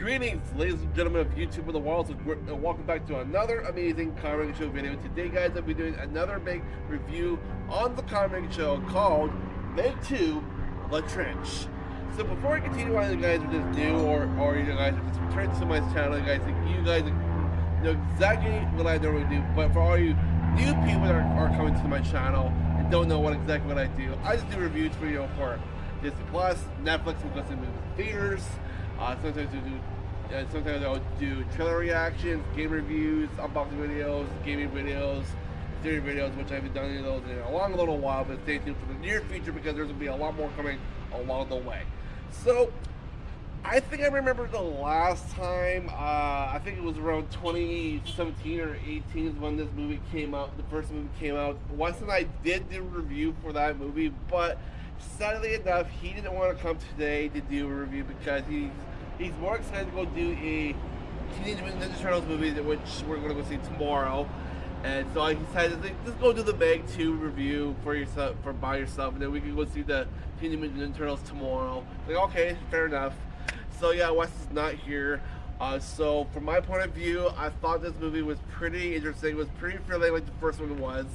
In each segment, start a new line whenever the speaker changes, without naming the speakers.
Greetings, ladies and gentlemen of YouTube and the world, and welcome back to another amazing comic show video. Today, guys, I'll be doing another big review on the comic show called Meg 2, The Trench. So before I continue on, you guys are just new, or you guys are just returning to my channel, guys, you guys know exactly what I normally do. But for all you new people that are coming to my channel and don't know exactly what I do, I just do reviews video for Disney Plus, Netflix, and go to movie theaters. Sometimes I'll do trailer reactions, game reviews, unboxing videos, gaming videos, theory videos, which I haven't done any of those in a long little while, but stay tuned for the near future because there's going to be a lot more coming along the way. So, I think I remember the last time, I think it was around 2017 or 18 when this movie came out, the first movie came out. Wes and I did do a review for that movie, but sadly enough, he didn't want to come today to do a review because he's more excited to go do a Teenage Mutant Ninja Turtles movie, which we're going to go see tomorrow. And so I decided to just go do the Meg 2 review by yourself, and then we can go see the Teenage Mutant Ninja Turtles tomorrow. Like, okay, fair enough. So yeah, Wes is not here. So from my point of view, I thought this movie was pretty interesting. It was pretty fairly like the first one was.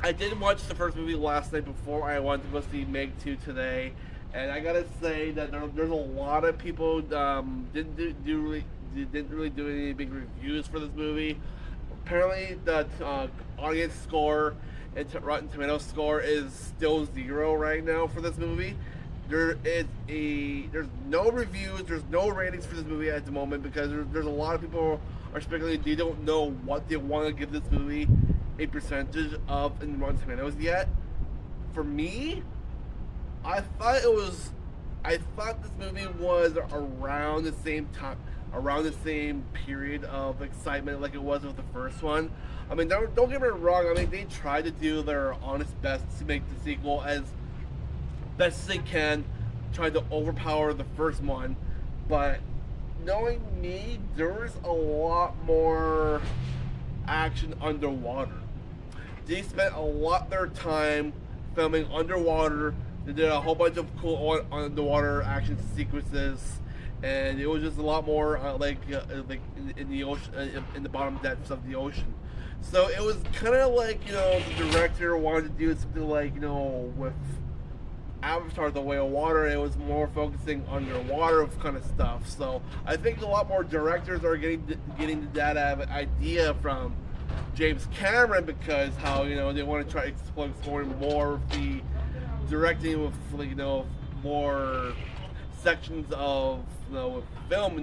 I did watch the first movie last night before I wanted to go see Meg 2 today, and I gotta say that there's a lot of people didn't really do any big reviews for this movie. Apparently, the audience score and Rotten Tomatoes score is still 0 right now for this movie. There's no reviews, there's no ratings for this movie at the moment because there's a lot of people are speculating they don't know what they want to give this movie a percentage of in Rotten Tomatoes yet. For me, I thought this movie was around the same time, around the same period of excitement like it was with the first one. I mean, don't get me wrong. I mean, they tried to do their honest best to make the sequel as best as they can, trying to overpower the first one. But knowing me, there's a lot more action underwater. They spent a lot of their time filming underwater. They did a whole bunch of cool underwater action sequences, and it was just a lot more like in the ocean, in the bottom depths of the ocean. So it was kind of like, you know, the director wanted to do something like, you know, with Avatar: The Way of Water. It was more focusing underwater kind of stuff. So I think a lot more directors are getting that idea from James Cameron, because how, you know, they want to try exploring more of the directing with, like, you know, more sections of, you know, film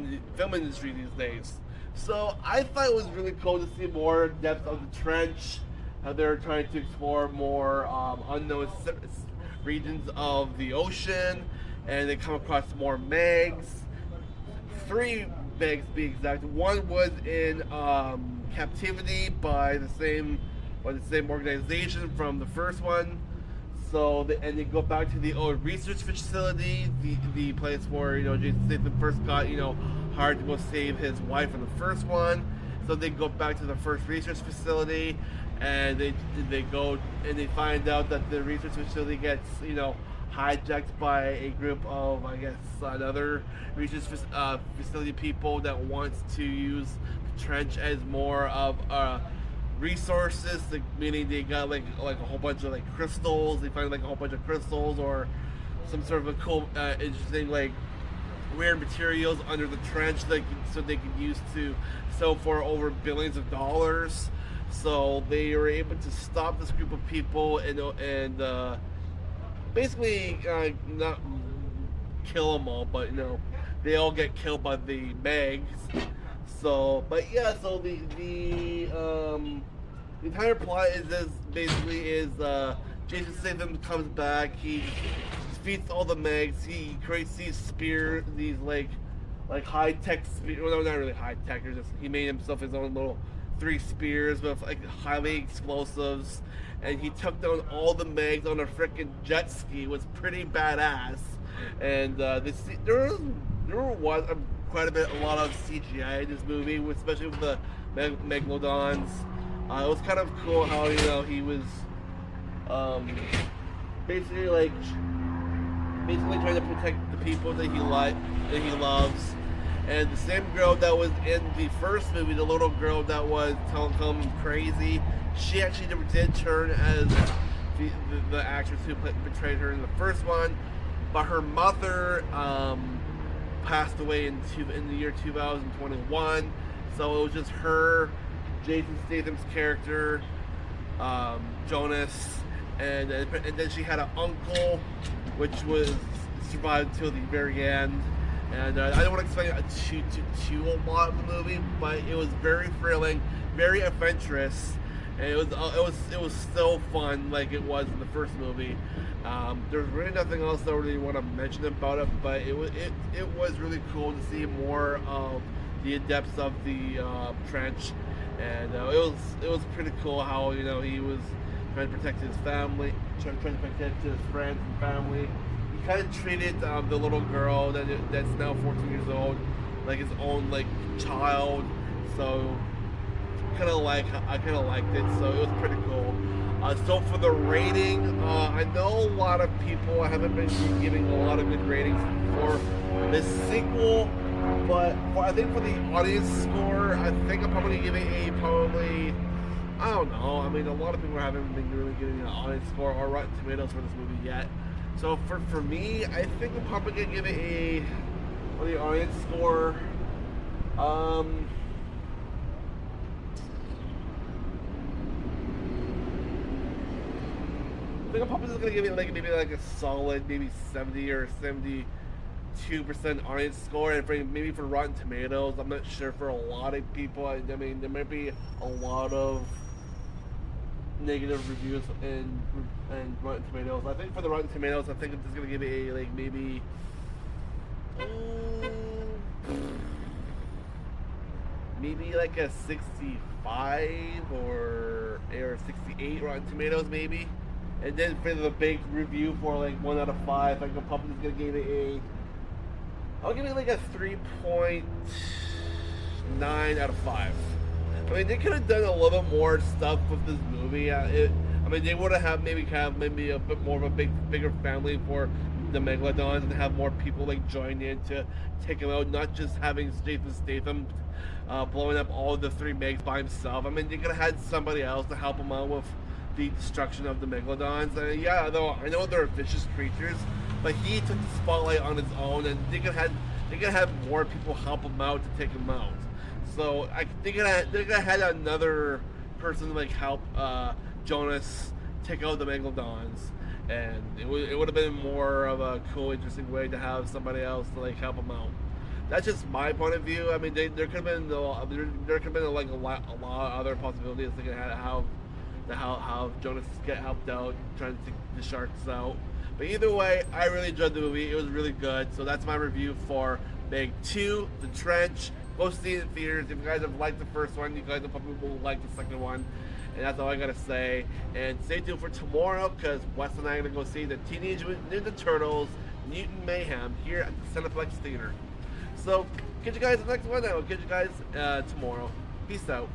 industry these days. So I thought it was really cool to see more depth of the trench, how they're trying to explore more unknown regions of the ocean, and they come across more Megs. 3 Megs to be exact. One was in captivity by the same organization from the first one. So they go back to the old research facility, the place where, you know, Jason Statham first got, you know, hired to go save his wife in the first one. So they go back to the first research facility, and they go and they find out that the research facility gets, you know, hijacked by a group of, I guess, another research facility people that wants to use the trench as more of resources, like, meaning they got like a whole bunch of like crystals. They find like a whole bunch of crystals or some sort of a cool, interesting, like, rare materials under the trench, so they could use to sell for over billions of dollars. So they were able to stop this group of people and basically not kill them all, but, you know, they all get killed by the Megs. So, but yeah, so the entire plot is Jason Statham comes back, he defeats all the Megs, he creates these spears, these like high-tech spears. Well, no, not really high-tech, he made himself his own little 3 spears with like highly explosives, and he took down all the Megs on a freaking jet ski. It was pretty badass. And there was quite a lot of CGI in this movie, especially with the megalodons. It was kind of cool how, you know, he was basically trying to protect the people that he loves, And the same girl that was in the first movie, the little girl that was telling crazy, she actually did turn as the actress who betrayed her in the first one. But her mother passed away in the year 2021. So it was just her, Jason Statham's character, Jonas, and then she had an uncle, which was survived until the very end. And I don't want to explain too a lot of the movie, but it was very thrilling, very adventurous, and it was so fun like it was in the first movie. There's really nothing else that I really want to mention about it, but it was really cool to see more of the depths of the trench, and it was pretty cool how he was trying to protect his family, trying to protect his friends and family. He kind of treated the little girl that's now 14 years old like his own child, so I kind of liked it. So it was pretty cool. So for the rating, I know a lot of people haven't been giving a lot of good ratings for this sequel, but I think for the audience score, I think I'm probably gonna give it I don't know. I mean, a lot of people haven't been really giving an audience score or Rotten Tomatoes for this movie yet. So for me, I think I'm probably gonna give it for the audience score. I think I'm probably just gonna give it maybe a solid 70 or 72% audience score, and maybe for Rotten Tomatoes, I'm not sure for a lot of people. I mean, there might be a lot of negative reviews and Rotten Tomatoes. I think for the Rotten Tomatoes, I think I'm just gonna give it maybe a 65 or 68 Rotten Tomatoes mes. And then for the big review for 1 out of 5, I think I'm probably just gonna give it I'll give it a 3.9 out of 5. I mean, they could have done a little bit more stuff with this movie. I mean, they would have maybe a bit more of a bigger family for the Megalodons and have more people join in to take him out, not just having Jason Statham blowing up all the 3 megs by himself. I mean, they could have had somebody else to help him out with the destruction of the Megalodons. Yeah, though I know they're vicious creatures, but he took the spotlight on his own, and they could have more people help him out to take him out. So they could have had another person help Jonas take out the Megalodons, and it would have been more of a cool, interesting way to have somebody else to help him out. That's just my point of view. I mean, there could have been a lot of other possibilities. They could have how Jonas get helped out trying to take the sharks out. But either way, I really enjoyed the movie. It was really good. So that's my review for Meg 2, The Trench. Go see it in theaters. If you guys have liked the first one, you guys probably will like the second one. And that's all I gotta say. And stay tuned for tomorrow, because Wes and I are gonna go see the Teenage Mutant Ninja Turtles Mutant Mayhem here at the Cineplex Theater. So catch you guys in the next one. I will catch you guys tomorrow. Peace out.